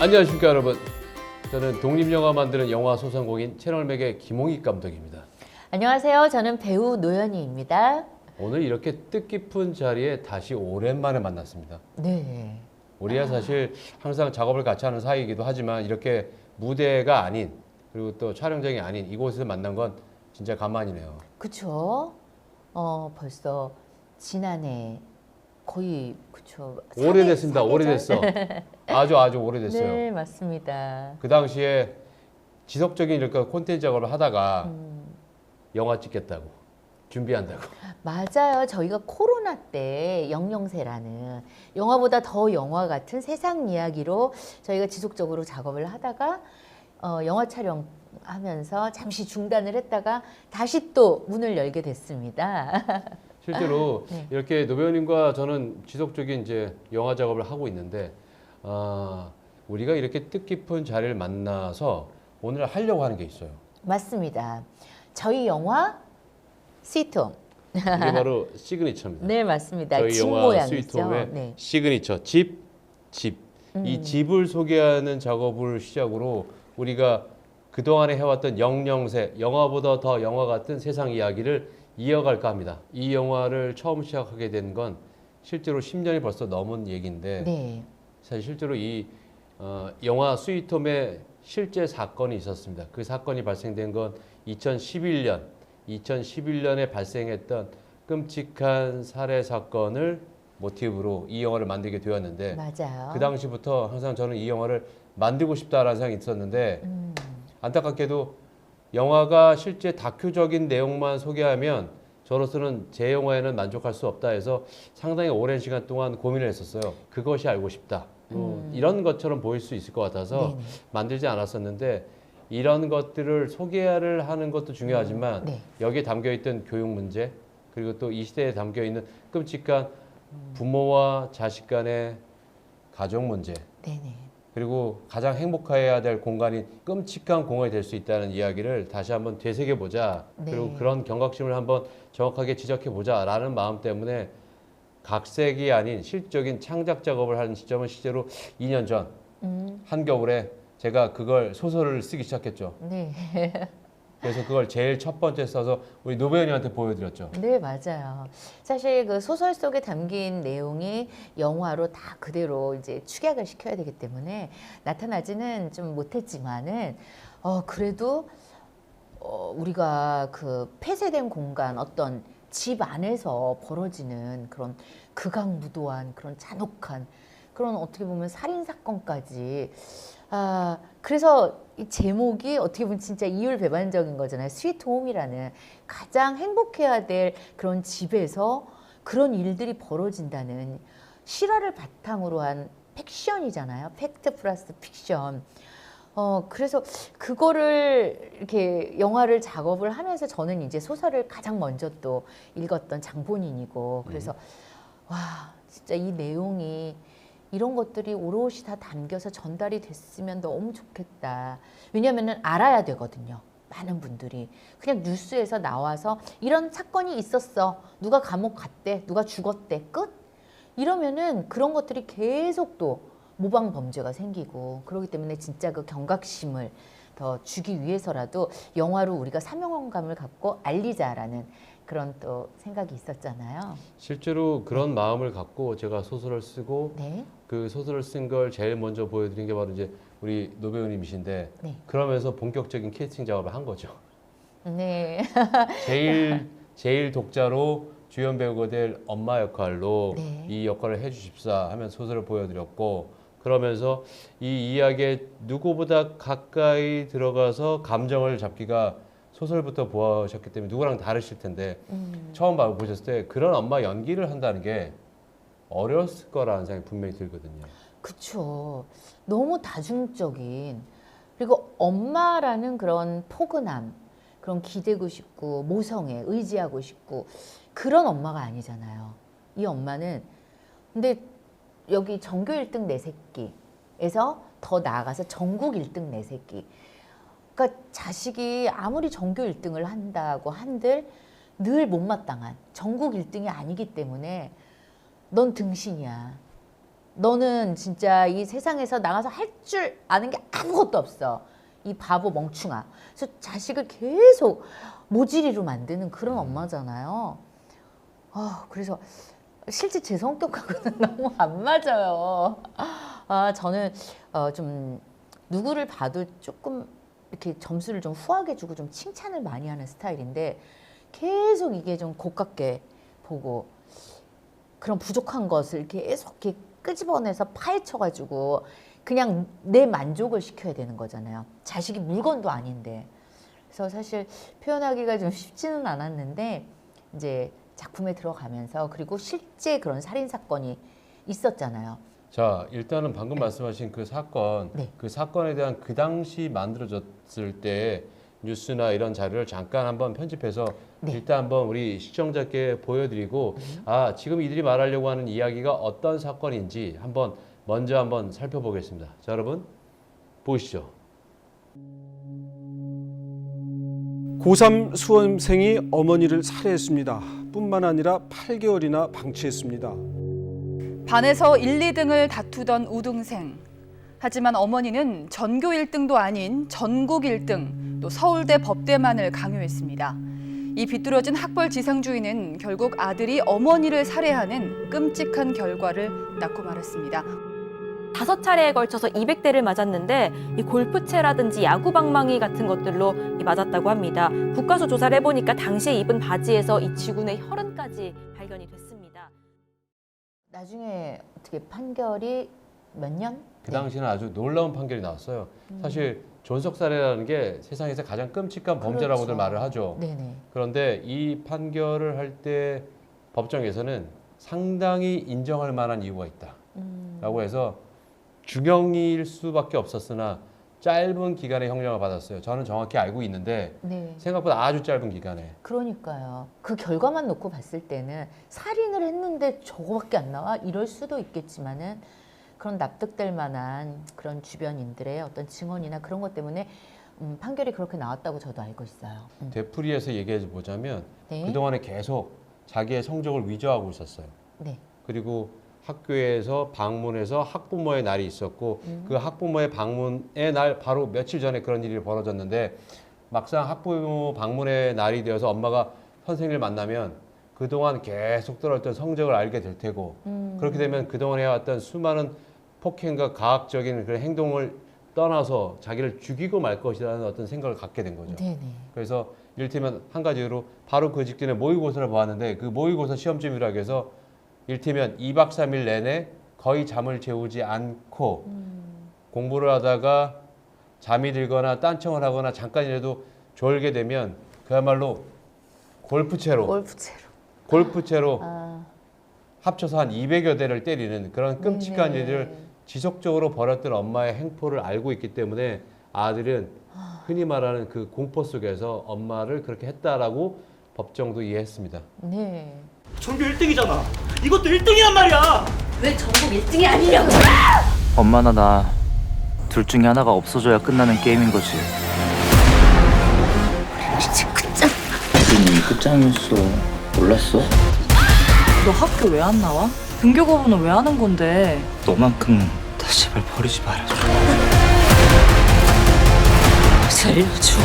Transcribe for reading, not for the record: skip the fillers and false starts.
안녕하십니까 여러분. 저는 독립영화 만드는 영화 소설공인 채널맥의 김홍익 감독입니다. 안녕하세요. 저는 배우 노현이입니다. 오늘 이렇게 뜻깊은 자리에 다시 오랜만에 만났습니다. 네. 우리가 사실 항상 작업을 같이 하는 사이이기도 하지만 이렇게 무대가 아닌 그리고 또 촬영장이 아닌 이곳에서 만난 건 진짜 간만이네요. 그쵸? 벌써 지난해 거의 그쵸. 오래됐습니다. 4개 오래됐어. 아주 오래됐어요. 네, 맞습니다. 그 당시에 지속적인 이렇게 콘텐츠 작업을 하다가 영화 찍겠다고 준비한다고. 맞아요. 저희가 코로나 때 영영세라는 영화보다 더 영화 같은 세상 이야기로 저희가 지속적으로 작업을 하다가 영화 촬영하면서 잠시 중단을 했다가 다시 또 문을 열게 됐습니다. 실제로 네. 이렇게 노배우님과 저는 지속적인 이제 영화 작업을 하고 있는데 우리가 이렇게 뜻깊은 자리를 만나서 오늘 하려고 하는 게 있어요. 맞습니다. 저희 영화 스위트홈. 이게 바로 시그니처입니다. 네, 맞습니다. 저희 집 영화 모양이죠. 스위트홈의 네. 시그니처 집. 이 집을 소개하는 작업을 시작으로 우리가 그동안에 해왔던 영영세, 영화보다 더 영화 같은 세상 이야기를 이어갈까 합니다. 이 영화를 처음 시작하게 된 건 실제로 10년이 벌써 넘은 얘기인데 네. 사실 실제로 이 영화 스위트홈에 실제 사건이 있었습니다. 그 사건이 발생된 건 2011년에 발생했던 끔찍한 살해 사건을 모티브로 이 영화를 만들게 되었는데 맞아요. 그 당시부터 항상 저는 이 영화를 만들고 싶다라는 생각이 있었는데 안타깝게도 영화가 실제 다큐적인 내용만 소개하면 저로서는 제 영화에는 만족할 수 없다 해서 상당히 오랜 시간 동안 고민을 했었어요. 그것이 알고 싶다. 이런 것처럼 보일 수 있을 것 같아서 네네. 만들지 않았었는데 이런 것들을 소개를 하는 것도 중요하지만 네. 여기에 담겨있던 교육 문제 그리고 또 이 시대에 담겨있는 끔찍한 부모와 자식 간의 가족 문제 네네. 그리고 가장 행복해야 될 공간이 끔찍한 공간이 될 수 있다는 이야기를 다시 한번 되새겨보자. 네. 그리고 그런 경각심을 한번 정확하게 지적해보자라는 마음 때문에 각색이 아닌 실적인 창작 작업을 하는 시점은 실제로 2년 전 한겨울에 제가 그걸 소설을 쓰기 시작했죠. 네. 그래서 그걸 제일 첫 번째 써서 우리 노배우님한테 보여드렸죠. 네, 맞아요. 사실 그 소설 속에 담긴 내용이 영화로 다 그대로 이제 축약을 시켜야 되기 때문에 나타나지는 좀 못했지만은 그래도 우리가 그 폐쇄된 공간 어떤 집 안에서 벌어지는 그런 극악무도한 그런 잔혹한 그런 어떻게 보면 살인 사건까지 그래서 이 제목이 어떻게 보면 진짜 이율배반적인 거잖아요. 스위트홈이라는 가장 행복해야 될 그런 집에서 그런 일들이 벌어진다는 실화를 바탕으로 한 팩션이잖아요. 팩트 플러스 픽션. 그래서 그거를 이렇게 영화를 작업을 하면서 저는 이제 소설을 가장 먼저 또 읽었던 장본인이고 그래서 와, 진짜 이 내용이 이런 것들이 오롯이 다 담겨서 전달이 됐으면 너무 좋겠다. 왜냐하면 알아야 되거든요. 많은 분들이 그냥 뉴스에서 나와서 이런 사건이 있었어. 누가 감옥 갔대. 누가 죽었대. 끝. 이러면은 그런 것들이 계속 또 모방 범죄가 생기고 그렇기 때문에 진짜 그 경각심을 더 주기 위해서라도 영화로 우리가 사명감을 갖고 알리자라는 그런 또 생각이 있었잖아요. 실제로 그런 마음을 갖고 제가 소설을 쓰고 네. 그 소설을 쓴 걸 제일 먼저 보여드린 게 바로 이제 우리 노배우님이신데 네. 그러면서 본격적인 캐스팅 작업을 한 거죠. 네. 제일 독자로 주연 배우가 될 엄마 역할로 네. 이 역할을 해주십사 하면 소설을 보여드렸고 그러면서 이 이야기에 누구보다 가까이 들어가서 감정을 잡기가 소설부터 보셨기 때문에 누구랑 다르실 텐데 처음 보셨을 때 그런 엄마 연기를 한다는 게 어려웠을 거라는 생각이 분명히 들거든요. 그쵸. 너무 다중적인 그리고 엄마라는 그런 포근함, 그런 기대고 싶고 모성애, 의지하고 싶고 그런 엄마가 아니잖아요. 이 엄마는 근데 여기 전교 1등 내 새끼에서 더 나아가서 전국 1등 내 새끼. 그러니까 자식이 아무리 전교 1등을 한다고 한들 늘 못마땅한 전국 1등이 아니기 때문에 넌 등신이야. 너는 진짜 이 세상에서 나가서 할 줄 아는 게 아무것도 없어. 이 바보 멍충아. 그래서 자식을 계속 모질이로 만드는 그런 엄마잖아요. 그래서 실제 제 성격하고는 너무 안 맞아요. 저는 좀 누구를 봐도 조금 이렇게 점수를 좀 후하게 주고 좀 칭찬을 많이 하는 스타일인데 계속 이게 좀 고깝게 보고 그런 부족한 것을 계속 이렇게 끄집어내서 파헤쳐가지고 그냥 내 만족을 시켜야 되는 거잖아요. 자식이 물건도 아닌데. 그래서 사실 표현하기가 좀 쉽지는 않았는데 이제 작품에 들어가면서 그리고 실제 그런 살인 사건이 있었잖아요. 자, 일단은 방금 말씀하신 그 사건, 네. 그 사건에 대한 그 당시 만들어졌을 때 뉴스나 이런 자료를 잠깐 한번 편집해서 네. 일단 한번 우리 시청자께 보여드리고 지금 이들이 말하려고 하는 이야기가 어떤 사건인지 먼저 한번 살펴보겠습니다. 자, 여러분 보시죠. 고3 수험생이 어머니를 살해했습니다. 뿐만 아니라 8개월이나 방치했습니다. 반에서 1, 2등을 다투던 우등생. 하지만 어머니는 전교 1등도 아닌 전국 1등, 또 서울대 법대만을 강요했습니다. 이 비뚤어진 학벌 지상주의는 결국 아들이 어머니를 살해하는 끔찍한 결과를 낳고 말았습니다. 5차례에 걸쳐서 200대를 맞았는데 이 골프채라든지 야구 방망이 같은 것들로 맞았다고 합니다. 국가수 조사를 해보니까 당시에 입은 바지에서 이 쥐군의 혈흔까지 발견이 됐습니다. 나중에 어떻게 판결이 몇 년? 그 당시는 아주 놀라운 판결이 나왔어요. 사실 존속살해라는 게 세상에서 가장 끔찍한 범죄라고들 그렇죠. 말을 하죠. 네네. 그런데 이 판결을 할 때 법정에서는 상당히 인정할 만한 이유가 있다라고 해서 중형일 수밖에 없었으나 짧은 기간의 형량을 받았어요. 저는 정확히 알고 있는데 네. 생각보다 아주 짧은 기간에. 그러니까요. 그 결과만 놓고 봤을 때는 살인을 했는데 저거밖에 안 나와? 이럴 수도 있겠지만은 그런 납득될 만한 그런 주변인들의 어떤 증언이나 그런 것 때문에 판결이 그렇게 나왔다고 저도 알고 있어요. 되풀이해서 얘기해 보자면 네. 그동안에 계속 자기의 성적을 위조하고 있었어요. 네. 그리고 학교에서 방문해서 학부모의 날이 있었고 그 학부모의 방문의 날 바로 며칠 전에 그런 일이 벌어졌는데 막상 학부모 방문의 날이 되어서 엄마가 선생님을 만나면 그동안 계속 들었던 성적을 알게 될 테고 그렇게 되면 그동안 해왔던 수많은 폭행과 가학적인 그런 행동을 떠나서 자기를 죽이고 말 것이라는 어떤 생각을 갖게 된 거죠. 네네. 그래서 이를테면 한 가지로 바로 그 직전에 모의고사를 보았는데 그 모의고사 시험점이라고 해서 이를테면 2박 3일 내내 거의 잠을 재우지 않고 공부를 하다가 잠이 들거나 딴청을 하거나 잠깐이라도 졸게 되면 그야말로 골프채로 합쳐서 한 200여 대를 때리는 그런 끔찍한 네네. 일을 지속적으로 벌였던 엄마의 행포를 알고 있기 때문에 아들은 흔히 말하는 그 공포 속에서 엄마를 그렇게 했다라고 법정도 이해했습니다. 네. 전교 1등이잖아. 이것도 1등이란 말이야. 왜 전국 1등이 아니냐고! 엄마나 나 둘 중에 하나가 없어져야 끝나는 게임인 거지. 이제 끝장! 우린 이미 끝장이었어. 몰랐어? 너 학교 왜 안 나와? 등교 거부는 왜 하는 건데? 너만큼은 다 제발 버리지 말아줘. 살려줘.